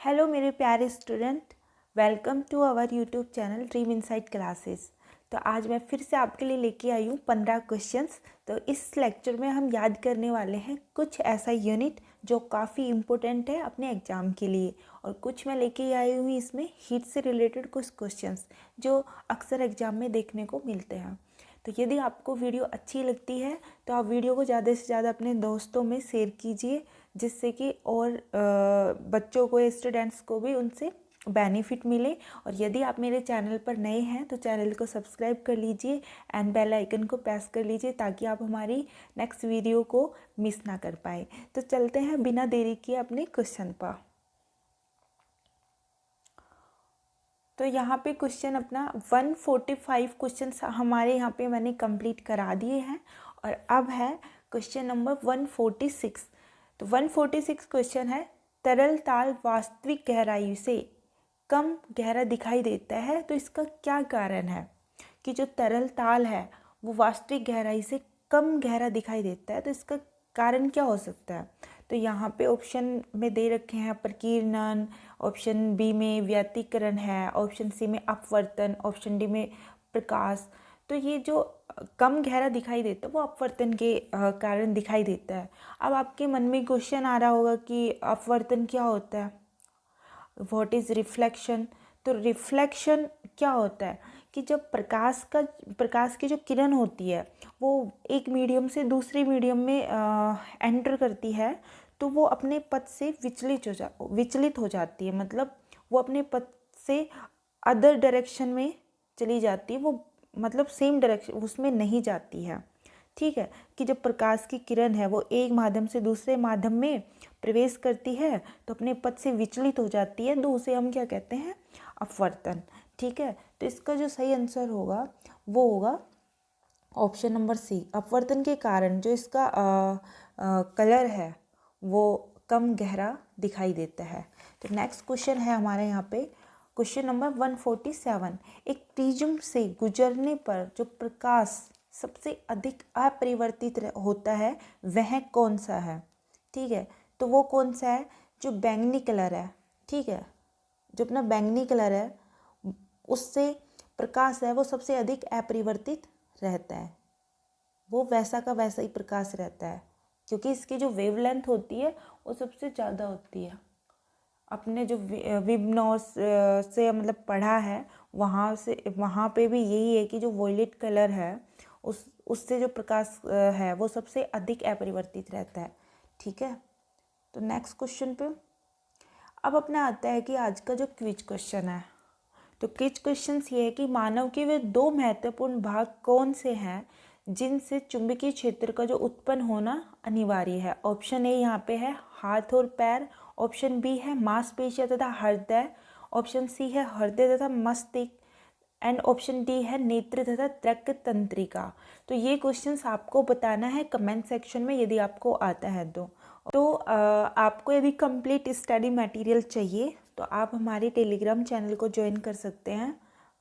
Hello मेरे प्यारे student, welcome to our YouTube channel dream insight classes. तो आज मैं फिर से आपके लिए लेके आई हूँ 15 क्वेश्चंस। तो इस लेक्चर में हम याद करने वाले हैं कुछ ऐसा यूनिट जो काफ़ी इम्पोर्टेंट है अपने एग्ज़ाम के लिए, और कुछ मैं लेके आई हुई इसमें हीट से रिलेटेड कुछ क्वेश्चंस जो अक्सर एग्ज़ाम में देखने को मिलते हैं। तो यदि आपको वीडियो अच्छी लगती है तो आप वीडियो को ज़्यादा से ज़्यादा अपने दोस्तों में शेयर कीजिए, जिससे कि और बच्चों को, स्टूडेंट्स को भी उनसे बेनिफिट मिले। और यदि आप मेरे चैनल पर नए हैं तो चैनल को सब्सक्राइब कर लीजिए एंड बेल आइकन को प्रेस कर लीजिए ताकि आप हमारी नेक्स्ट वीडियो को मिस ना कर पाए। तो चलते हैं बिना देरी किए अपने क्वेश्चन पर। तो यहाँ पे क्वेश्चन अपना 145 क्वेश्चन हमारे यहाँ पे मैंने कंप्लीट करा दिए हैं, और अब है क्वेश्चन नंबर 146। तो 146 क्वेश्चन है, तरल ताल वास्तविक गहराई से कम गहरा दिखाई देता है, तो इसका क्या कारण है कि जो तरल ताल है वो वास्तविक गहराई से कम गहरा दिखाई देता है, तो इसका कारण क्या हो सकता है। तो यहाँ पे ऑप्शन में दे रखे हैं प्रकीर्णन, ऑप्शन बी में व्यतिकरण है, ऑप्शन सी में अपवर्तन, ऑप्शन डी में प्रकाश। तो ये जो कम गहरा दिखाई देता है वो अपवर्तन के कारण दिखाई देता है। अब आपके मन में क्वेश्चन आ रहा होगा कि अपवर्तन क्या होता है, व्हाट इज़ रिफ्लेक्शन। तो रिफ्लेक्शन क्या होता है कि जब प्रकाश की जो किरण होती है वो एक मीडियम से दूसरे मीडियम में एंटर करती है, तो वो अपने पथ से विचलित हो जाती है। मतलब वो अपने पथ से अदर डायरेक्शन में चली जाती है, वो मतलब सेम डायरेक्शन उसमें नहीं जाती है। ठीक है, कि जब प्रकाश की किरण है वो एक माध्यम से दूसरे माध्यम में प्रवेश करती है तो अपने पथ से विचलित हो जाती है, तो उसे हम क्या कहते हैं, अपवर्तन। ठीक है, तो इसका जो सही आंसर होगा वो होगा ऑप्शन नंबर सी। अपवर्तन के कारण जो इसका कलर है वो कम गहरा दिखाई देता है। तो नेक्स्ट क्वेश्चन है हमारे यहाँ पे क्वेश्चन नंबर 147। एक प्रिज्म से गुजरने पर जो प्रकाश सबसे अधिक अपरिवर्तित होता है वह कौन सा है। ठीक है, तो वो कौन सा है, जो बैंगनी कलर है। ठीक है, जो अपना बैंगनी कलर है उससे प्रकाश है वो सबसे अधिक अपरिवर्तित रहता है, वो वैसा का वैसा ही प्रकाश रहता है, क्योंकि इसकी जो वेवलेंथ होती है वो सबसे ज़्यादा होती है। अपने जो विबनॉस से मतलब पढ़ा है वहाँ पे भी यही है कि जो वॉयलेट कलर है उससे जो प्रकाश है वो सबसे अधिक अपरिवर्तित रहता है। ठीक है, तो नेक्स्ट क्वेश्चन पे अब अपना आता है कि आज का जो क्विज क्वेश्चन है। तो क्विज क्वेश्चन ये है कि मानव के वे दो महत्वपूर्ण भाग कौन से हैं जिनसे चुंबकीय क्षेत्र का जो उत्पन्न होना अनिवार्य है। ऑप्शन ए यहाँ पे है हाथ और पैर, ऑप्शन बी है मांसपेशियां तथा हृदय, ऑप्शन सी है हृदय तथा मस्तिष्क, एंड ऑप्शन डी है नेत्र तथा त्वक तंत्रिका। तो ये क्वेश्चंस आपको बताना है कमेंट सेक्शन में यदि आपको आता है तो आपको यदि कंप्लीट स्टडी मटेरियल चाहिए तो आप हमारे टेलीग्राम चैनल को ज्वाइन कर सकते हैं,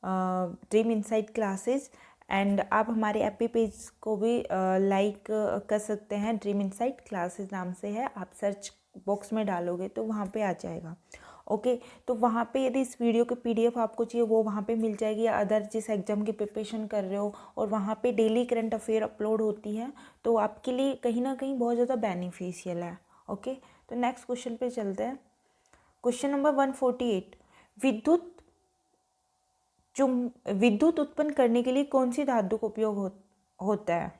ड्रीम इनसाइट क्लासेस। एंड आप हमारे एपी पेज को भी लाइक कर सकते हैं, ड्रीम इनसाइट क्लासेस नाम से है, आप सर्च बॉक्स में डालोगे तो वहाँ पे आ जाएगा। ओके, तो वहाँ पे यदि इस वीडियो की पीडीएफ आपको चाहिए वो वहाँ पे मिल जाएगी, या अदर जिस एग्ज़ाम की प्रिपरेशन कर रहे हो और वहाँ पे डेली करंट अफेयर अपलोड होती है, तो आपके लिए कहीं ना कहीं बहुत ज़्यादा बेनिफिशियल है। ओके, तो नेक्स्ट क्वेश्चन पे चलते हैं। क्वेश्चन नंबर 148, विद्युत उत्पन्न करने के लिए कौन सी धातु का उपयोग होता है।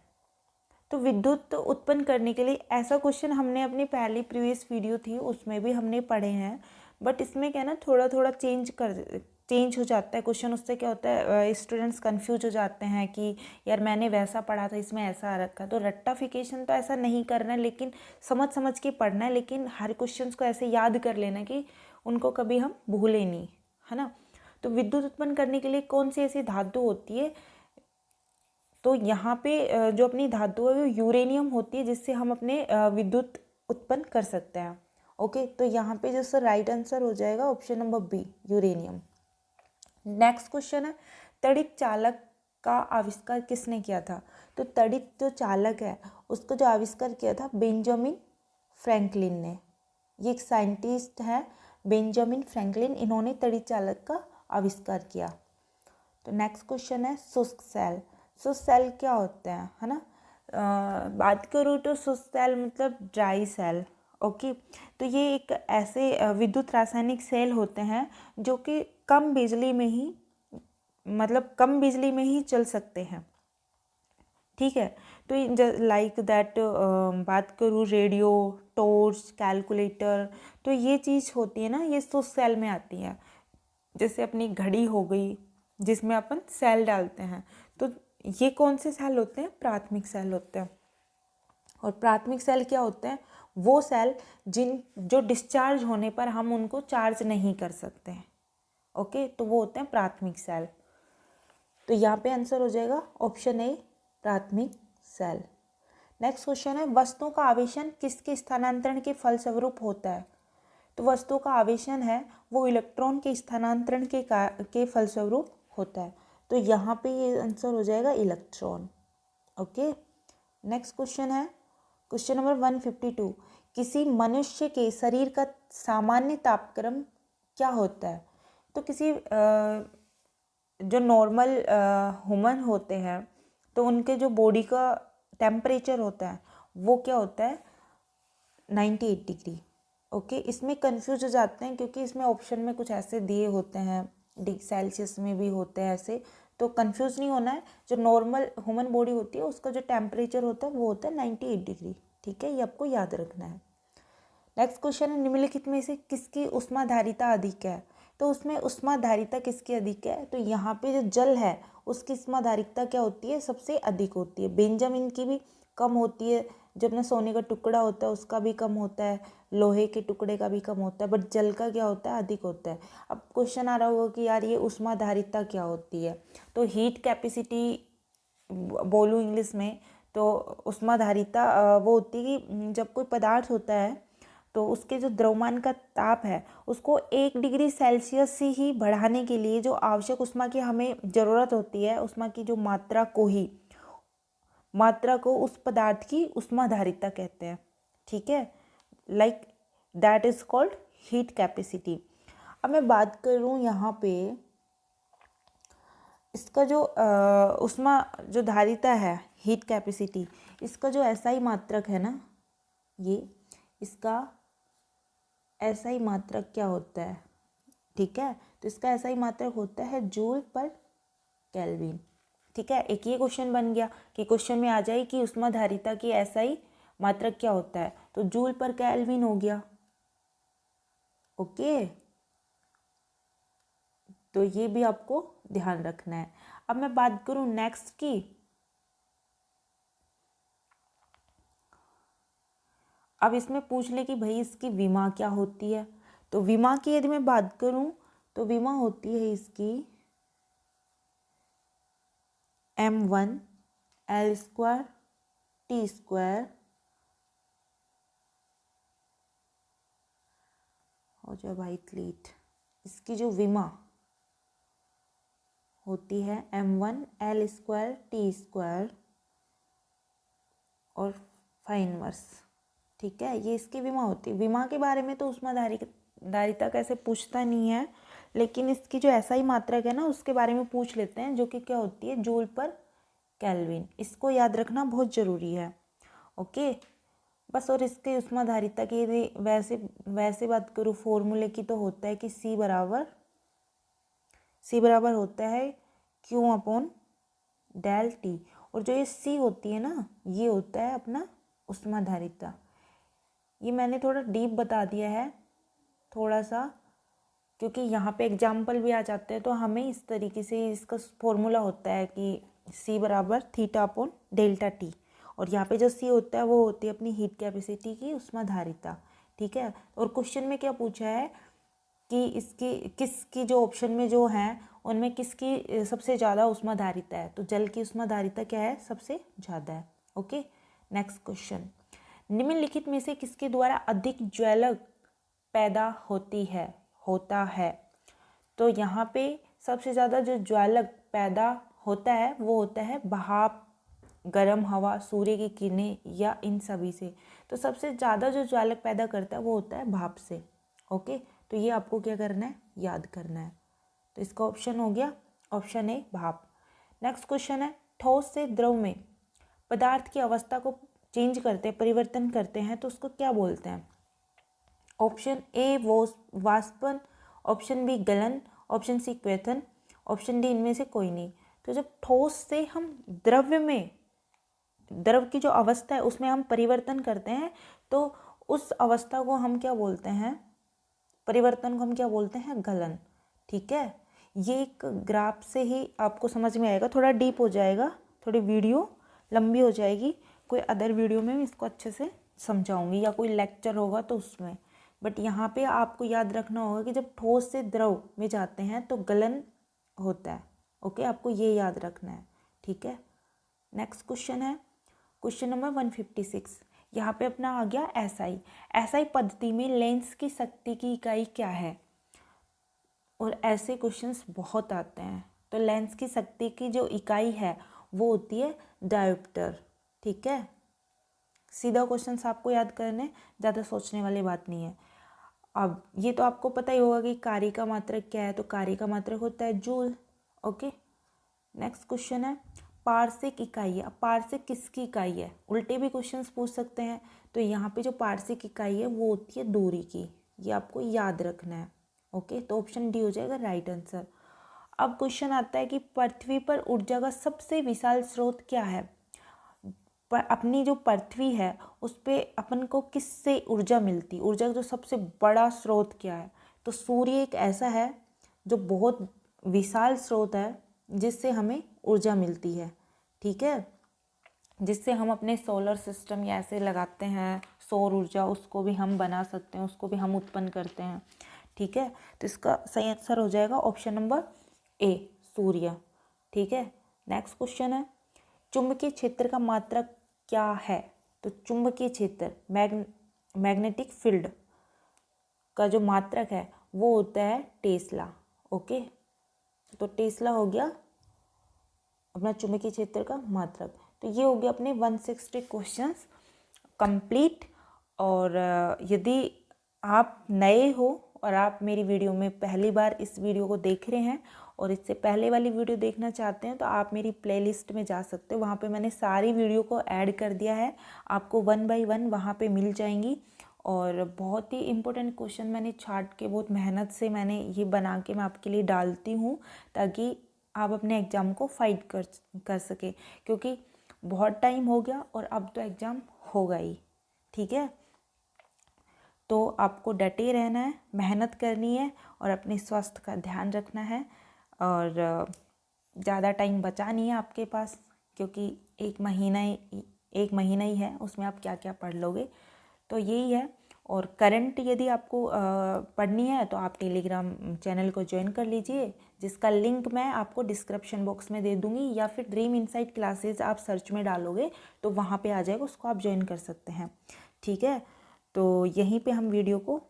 तो विद्युत उत्पन्न करने के लिए ऐसा क्वेश्चन हमने अपनी पहली प्रीवियस वीडियो थी उसमें भी हमने पढ़े हैं, बट इसमें क्या ना थोड़ा थोड़ा चेंज हो जाता है क्वेश्चन। उससे क्या होता है, स्टूडेंट्स कंफ्यूज हो जाते हैं कि यार मैंने वैसा पढ़ा था इसमें ऐसा आ रखा। तो रट्टाफिकेशन तो ऐसा नहीं करना है, लेकिन समझ के पढ़ना है, लेकिन हर क्वेश्चन को ऐसे याद कर लेना कि उनको कभी हम भूलें नहीं, है ना। तो विद्युत उत्पन्न करने के लिए कौन सी ऐसी धातु होती है, तो यहाँ पे जो अपनी धातु है वो यूरेनियम होती है, जिससे हम अपने विद्युत उत्पन्न कर सकते हैं। ओके, तो यहाँ पे जो सर राइट आंसर हो जाएगा option number B, uranium. Next question है, तड़ित चालक का आविष्कार किसने किया था। तो तड़ित जो चालक है उसको जो आविष्कार किया था बेंजामिन फ्रैंकलिन ने। ये एक साइंटिस्ट है बेंजामिन फ्रैंकलिन, इन्होंने तड़ी चालक का आविष्कार किया। तो नेक्स्ट क्वेश्चन है शुष्क सेल। शुष्क सेल क्या होता है ना। बात करूँ तो शुष्क सेल मतलब ड्राई सेल। ओके, तो ये एक ऐसे विद्युत रासायनिक सेल होते हैं जो कि कम बिजली में ही चल सकते हैं। ठीक है, तो लाइक दैट बात करूँ रेडियो, टॉर्च, कैलकुलेटर, तो ये चीज़ होती है ना, ये शुष्क सेल में आती है। जैसे अपनी घड़ी हो गई जिसमें अपन सेल डालते हैं, तो ये कौन से सेल होते हैं, प्राथमिक सेल होते हैं। और प्राथमिक सेल क्या होते हैं, वो सेल जो डिस्चार्ज होने पर हम उनको चार्ज नहीं कर सकते हैं। ओके, तो वो होते हैं प्राथमिक सेल। तो यहाँ पे आंसर हो जाएगा ऑप्शन ए, प्राथमिक सेल। नेक्स्ट क्वेश्चन है वस्तुओं का आवेशन किसके स्थानांतरण के फलस्वरूप होता है। तो वस्तुओं का आवेशन है वो इलेक्ट्रॉन के स्थानांतरण के फलस्वरूप होता है। तो यहाँ पे ये आंसर हो जाएगा इलेक्ट्रॉन। ओके, नेक्स्ट क्वेश्चन है क्वेश्चन नंबर 152। किसी मनुष्य के शरीर का सामान्य तापक्रम क्या होता है। तो किसी जो नॉर्मल ह्यूमन होते हैं तो उनके जो बॉडी का टेम्परेचर होता है वो क्या होता है, 98 डिग्री। ओके, इसमें कंफ्यूज हो जाते हैं क्योंकि इसमें ऑप्शन में कुछ ऐसे दिए होते हैं, सेल्सियस में भी होते हैं ऐसे, तो कंफ्यूज नहीं होना है। जो नॉर्मल ह्यूमन बॉडी होती है उसका जो टेम्परेचर होता है वो होता है 98 डिग्री। ठीक है, ये आपको याद रखना है। नेक्स्ट क्वेश्चन है निम्नलिखित में से किसकी ऊष्माधारिता अधिक है। तो उसमें ऊष्माधारिता किसकी अधिक है, तो यहाँ पे जो जल है उसकी ऊष्माधारिता क्या होती है, सबसे अधिक होती है। बेंजामिन की भी कम होती है, जब ना सोने का टुकड़ा होता है उसका भी कम होता है, लोहे के टुकड़े का भी कम होता है, बट जल का क्या होता है, अधिक होता है। अब क्वेश्चन आ रहा होगा कि यार ये ऊष्माधारिता क्या होती है, तो हीट कैपेसिटी बोलूँ इंग्लिश में, तो ऊष्माधारिता वो होती है कि जब कोई पदार्थ होता है तो उसके जो द्रव्यमान का ताप है उसको 1 डिग्री सेल्सियस से ही बढ़ाने के लिए जो आवश्यक ऊष्मा की हमें ज़रूरत होती है, ऊष्मा की जो मात्रा को उस पदार्थ की ऊष्माधारिता कहते हैं। ठीक है, like that is called heat capacity. अब मैं बात करूँ यहाँ पे इसका जो ऊष्मा जो धारिता है, हीट कैपेसिटी, इसका जो एसआई मात्रक है ना, ये इसका एसआई मात्रक क्या होता है। ठीक है, तो इसका एसआई मात्रक होता है जूल पर केल्विन। ठीक है, एक ये क्वेश्चन बन गया कि क्वेश्चन में आ जाए कि ऊष्माधारिता की एसआई मात्रक क्या होता है, तो जूल पर केल्विन हो गया। ओके, तो ये भी आपको ध्यान रखना है। अब मैं बात करूं नेक्स्ट की, अब इसमें पूछ ले कि भाई इसकी विमा क्या होती है। तो विमा की यदि मैं बात करूं तो विमा होती है इसकी m1 L² T² हो जाए भाई क्लीट। इसकी जो विमा होती है m1 L² T² और फाइनवर्स। ठीक है, ये इसकी विमा होती है। विमा के बारे में तो ऊष्माधारिता कैसे पूछता नहीं है, लेकिन इसकी जो एसआई मात्रक है ना उसके बारे में पूछ लेते हैं, जो कि क्या होती है, जूल पर केल्विन। इसको याद रखना बहुत ज़रूरी है। ओके, बस। और इसके ऊष्माधारिता की यदि वैसे बात करूँ फॉर्मूले की, तो होता है कि C बराबर होता है Q/Δt। और जो ये C होती है ना, ये होता है अपना ऊष्माधारिता। ये मैंने थोड़ा डीप बता दिया है थोड़ा सा, क्योंकि यहाँ पे एग्जाम्पल भी आ जाते हैं, तो हमें इस तरीके से इसका फॉर्मूला होता है कि C बराबर θ/Δt। और यहाँ पे जो C होता है वो होती है अपनी हीट कैपेसिटी की ऊष्माधारिता। ठीक है, और क्वेश्चन में क्या पूछा है कि किसकी जो ऑप्शन में जो है उनमें किसकी सबसे ज़्यादा ऊष्माधारिता है, तो जल की ऊष्माधारिता क्या है, सबसे ज़्यादा है। ओके, नेक्स्ट क्वेश्चन, निम्नलिखित में से किसके द्वारा अधिक ज्वालक पैदा होता है। तो यहाँ पे सबसे ज़्यादा जो ज्वालक पैदा होता है वो होता है भाप, गर्म हवा, सूर्य की किरणें या इन सभी से। तो सबसे ज़्यादा जो ज्वालक पैदा करता है वो होता है भाप से। ओके, तो ये आपको क्या करना है, याद करना है। तो इसका ऑप्शन हो गया ऑप्शन ए भाप। नेक्स्ट क्वेश्चन है, ठोस से द्रव में पदार्थ की अवस्था को चेंज करते हैं, परिवर्तन करते हैं, तो उसको क्या बोलते हैं? ऑप्शन ए वाष्पन, ऑप्शन बी गलन, ऑप्शन सी क्वेथन, ऑप्शन डी इनमें से कोई नहीं। तो जब ठोस से हम द्रव की जो अवस्था है उसमें हम परिवर्तन करते हैं, तो उस अवस्था को हम क्या बोलते हैं, परिवर्तन को हम क्या बोलते हैं, गलन। ठीक है, ये एक ग्राफ से ही आपको समझ में आएगा, थोड़ा डीप हो जाएगा, थोड़ी वीडियो लंबी हो जाएगी, कोई अदर वीडियो में मैं इसको अच्छे से समझाऊंगी या कोई लेक्चर होगा तो उसमें। बट यहाँ पे आपको याद रखना होगा कि जब ठोस से द्रव में जाते हैं तो गलन होता है। ओके, आपको ये याद रखना है। ठीक है, नेक्स्ट क्वेश्चन है क्वेश्चन नंबर 156। यहाँ पे अपना आ गया एसआई। एसआई पद्धति में लेंस की शक्ति की इकाई क्या है? और ऐसे क्वेश्चंस बहुत आते हैं। तो लेंस की शक्ति की जो इकाई है वो होती है डायोप्टर। ठीक है, सीधा क्वेश्चंस आपको याद करने, ज़्यादा सोचने वाली बात नहीं है। अब ये तो आपको पता ही होगा कि कार्य का मात्रक क्या है, तो कार्य का मात्रक होता है जूल। ओके, नेक्स्ट क्वेश्चन है पार्शिक इकाई है। अब पार्शिक किसकी इकाई है? उल्टे भी क्वेश्चंस पूछ सकते हैं। तो यहाँ पे जो पार्शिक इकाई है वो होती है दूरी की, ये आपको याद रखना है। ओके, तो ऑप्शन डी हो जाएगा राइट आंसर। अब क्वेश्चन आता है कि पृथ्वी पर ऊर्जा का सबसे विशाल स्रोत क्या है? पर अपनी जो पृथ्वी है उस पर अपन को किससे ऊर्जा मिलती, ऊर्जा का जो सबसे बड़ा स्रोत क्या है? तो सूर्य एक ऐसा है जो बहुत विशाल स्रोत है जिससे हमें ऊर्जा मिलती है। ठीक है, जिससे हम अपने सोलर सिस्टम या ऐसे लगाते हैं सौर ऊर्जा, उसको भी हम बना सकते हैं, उसको भी हम उत्पन्न करते हैं। ठीक है, तो इसका सही आंसर हो जाएगा ऑप्शन नंबर ए, सूर्य। ठीक है, नेक्स्ट क्वेश्चन है चुंबकीय क्षेत्र का मात्रक क्या है? तो चुंबकीय क्षेत्र मैग्नेटिक फील्ड का जो मात्रक है वो होता है टेस्ला। ओके, तो टेस्ला हो गया अपना चुंबकीय क्षेत्र का मात्रक। तो ये हो गया अपने 160 क्वेश्चंस कंप्लीट। और यदि आप नए हो और आप मेरी वीडियो में पहली बार इस वीडियो को देख रहे हैं और इससे पहले वाली वीडियो देखना चाहते हैं तो आप मेरी प्लेलिस्ट में जा सकते हो, वहाँ पे मैंने सारी वीडियो को ऐड कर दिया है, आपको 1 बाय 1 वहाँ पे मिल जाएंगी। और बहुत ही इम्पोर्टेंट क्वेश्चन मैंने छाट के बहुत मेहनत से मैंने ये बना के मैं आपके लिए डालती हूँ ताकि आप अपने एग्ज़ाम को फाइट कर सके, क्योंकि बहुत टाइम हो गया और अब तो एग्ज़ाम होगा ही। ठीक है, तो आपको डटे रहना है, मेहनत करनी है और अपने स्वास्थ्य का ध्यान रखना है। और ज़्यादा टाइम बचा नहीं है आपके पास, क्योंकि एक महीना ही है, उसमें आप क्या क्या पढ़ लोगे। तो यही है। और करंट यदि आपको पढ़नी है तो आप टेलीग्राम चैनल को ज्वाइन कर लीजिए, जिसका लिंक मैं आपको डिस्क्रिप्शन बॉक्स में दे दूँगी, या फिर ड्रीम इनसाइट क्लासेस आप सर्च में डालोगे तो वहाँ पे आ जाएगा, उसको आप ज्वाइन कर सकते हैं। ठीक है, तो यहीं पे हम वीडियो को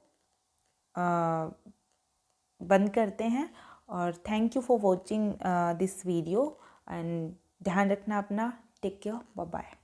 बंद करते हैं। और thank you for watching this video and ध्यान रखना अपना। Take care, bye bye.